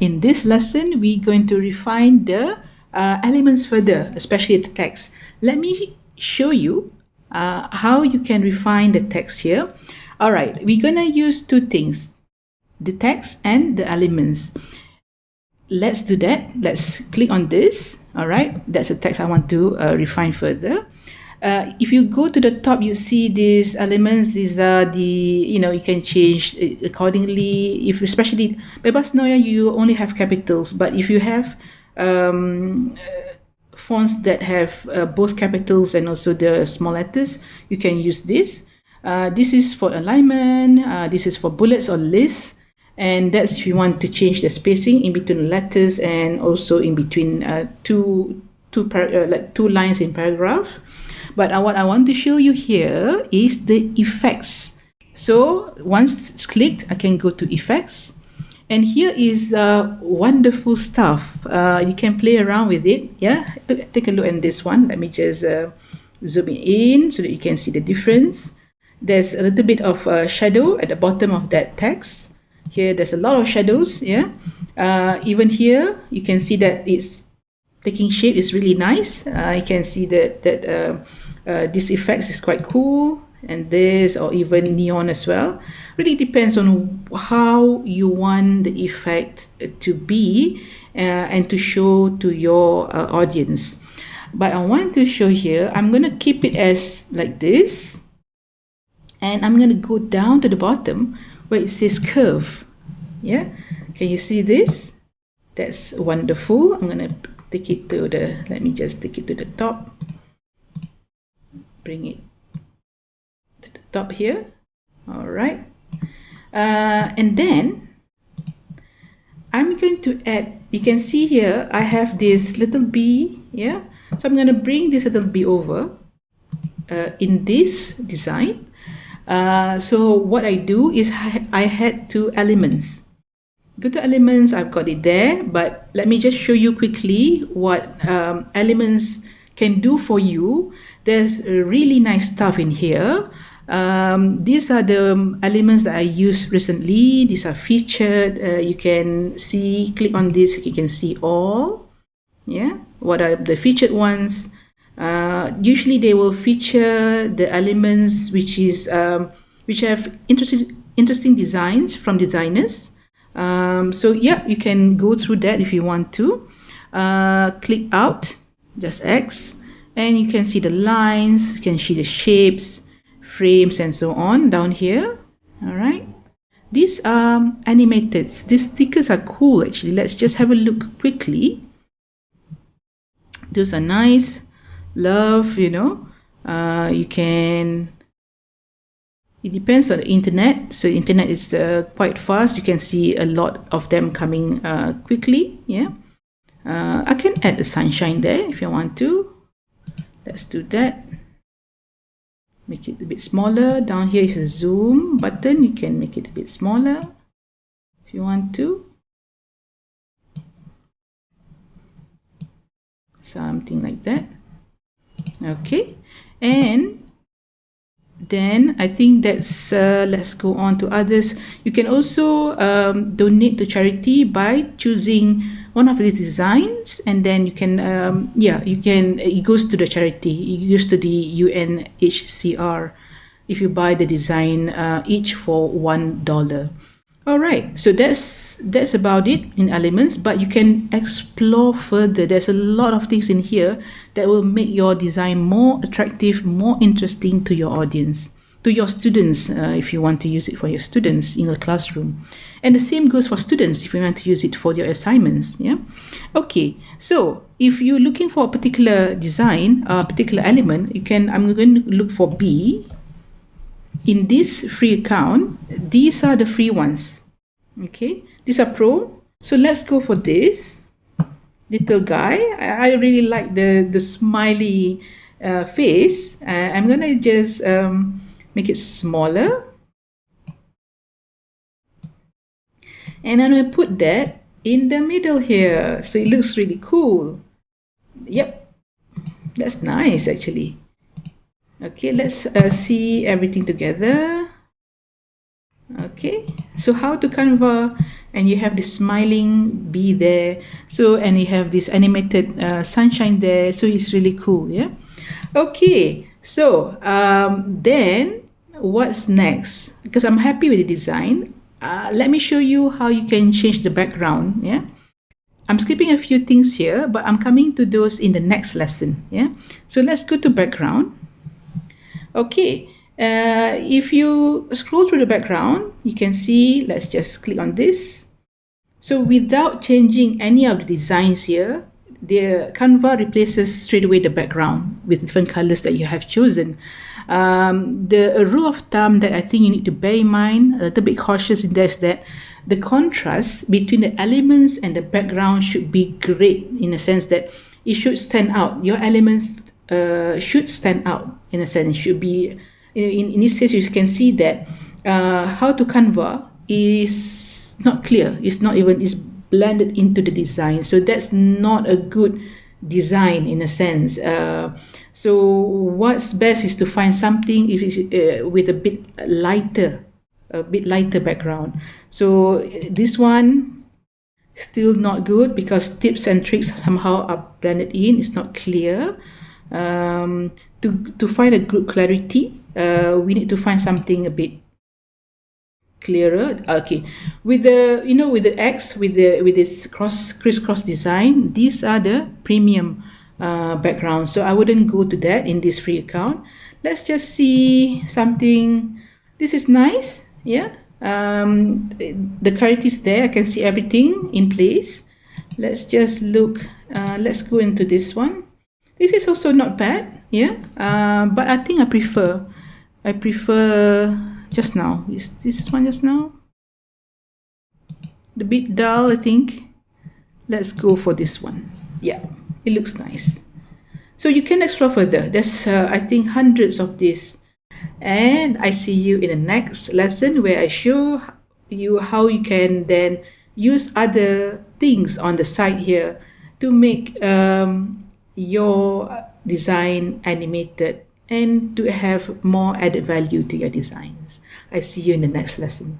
In this lesson, we're going to refine the elements further, especially the text. Let me show you how you can refine the text here. All right, we're going to use two things, the text and the elements. Let's do that. Let's click on this. All right, that's the text I want to refine further. If you go to the top, you see these elements. These are the, you can change it accordingly. If especially, bebas noya, you only have capitals, but if you have fonts that have both capitals and also the small letters, you can use this. This is for alignment. This is for bullets or lists. And that's if you want to change the spacing in between letters and also in between two lines in paragraph. But what I want to show you here is the effects. So once it's clicked, I can go to effects. And here is wonderful stuff. You can play around with it. Yeah, take a look at this one. Let me just zoom it in so that you can see the difference. There's a little bit of shadow at the bottom of that text. Here, there's a lot of shadows. Yeah, even here, you can see that it's taking shape. Is really nice. You can see that this effects is quite cool, and this, or even neon as well. Really depends on how you want the effect to be and to show to your audience. But I want to show here, I'm going to keep it as like this, and I'm going to go down to the bottom where it says curve. Yeah, can you see this? That's wonderful. I'm going to take it to the, let me just take it to the top, bring it to the top here. All right, and then I'm going to add, you can see here I have this little b. Yeah, so I'm going to bring this little b over in this design. So what I do is I had two elements. Go to elements, I've got it there, but let me just show you quickly what elements can do for you. There's really nice stuff in here. These are the elements that I used recently. These are featured. You can see, click on this, you can see all. Yeah, what are the featured ones? Usually they will feature the elements which have interesting designs from designers. So yeah, you can go through that if you want to. Click out, just X, and you can see the lines, you can see the shapes, frames, and so on down here. All right, these are animated. These stickers are cool actually. Let's just have a look quickly. Those are nice. Love, you can, it depends on the internet. So internet is quite fast. You can see a lot of them coming quickly. Yeah, I can add the sunshine there if you want to. Let's do that. Make it a bit smaller. Down here is a zoom button. You can make it a bit smaller if you want to. Something like that. Okay, and then I think that's let's go on to others. You can also donate to charity by choosing one of these designs, and then you can it goes to the charity. It goes to the UNHCR if you buy the design each for $1. All right, so that's about it in elements, but you can explore further. There's a lot of things in here that will make your design more attractive, more interesting to your audience, to your students, if you want to use it for your students in the classroom. And the same goes for students if you want to use it for your assignments. Yeah. Okay, so if you're looking for a particular design, a particular element, I'm going to look for B. In this free account, these are the free ones. Okay, these are pro. So let's go for this little guy. I really like the smiley face. I'm gonna just make it smaller, and I'm gonna put that in the middle here, so it looks really cool. Yep, that's nice actually. Okay, let's see everything together. Okay, So how to Canva, and you have this smiling bee there. So, and you have this animated sunshine there. So it's really cool. Yeah. Okay. So then what's next? Because I'm happy with the design. Let me show you how you can change the background. Yeah. I'm skipping a few things here, but I'm coming to those in the next lesson. Yeah. So let's go to background. Okay. If you scroll through the background, you can see, let's just click on this. So without changing any of the designs here, the Canva replaces straight away the background with different colors that you have chosen. The rule of thumb that I think you need to bear in mind, a little bit cautious in this, that the contrast between the elements and the background should be great, in a sense that it should stand out. Your elements should stand out, in a sense. Should be, in this case, you can see that how to Canva is not clear. It's not even, it's blended into the design. So that's not a good design, in a sense. So what's best is to find something if it's, with a bit lighter background. So this one still not good, because tips and tricks somehow are blended in. It's not clear. To find a good clarity, we need to find something a bit clearer. Okay, with the with the X, with this crisscross design, these are the premium background. So I wouldn't go to that in this free account. Let's just see something. This is nice. Yeah. The clarity is there. I can see everything in place. Let's just look. Let's go into this one. This is also not bad. Yeah. But I think I prefer just now. This one just now. The bit dull, I think. Let's go for this one. Yeah, it looks nice. So you can explore further. There's I think hundreds of these. And I see you in the next lesson, where I show you how you can then use other things on the side here to make your design animated and to have more added value to your designs. I see you in the next lesson.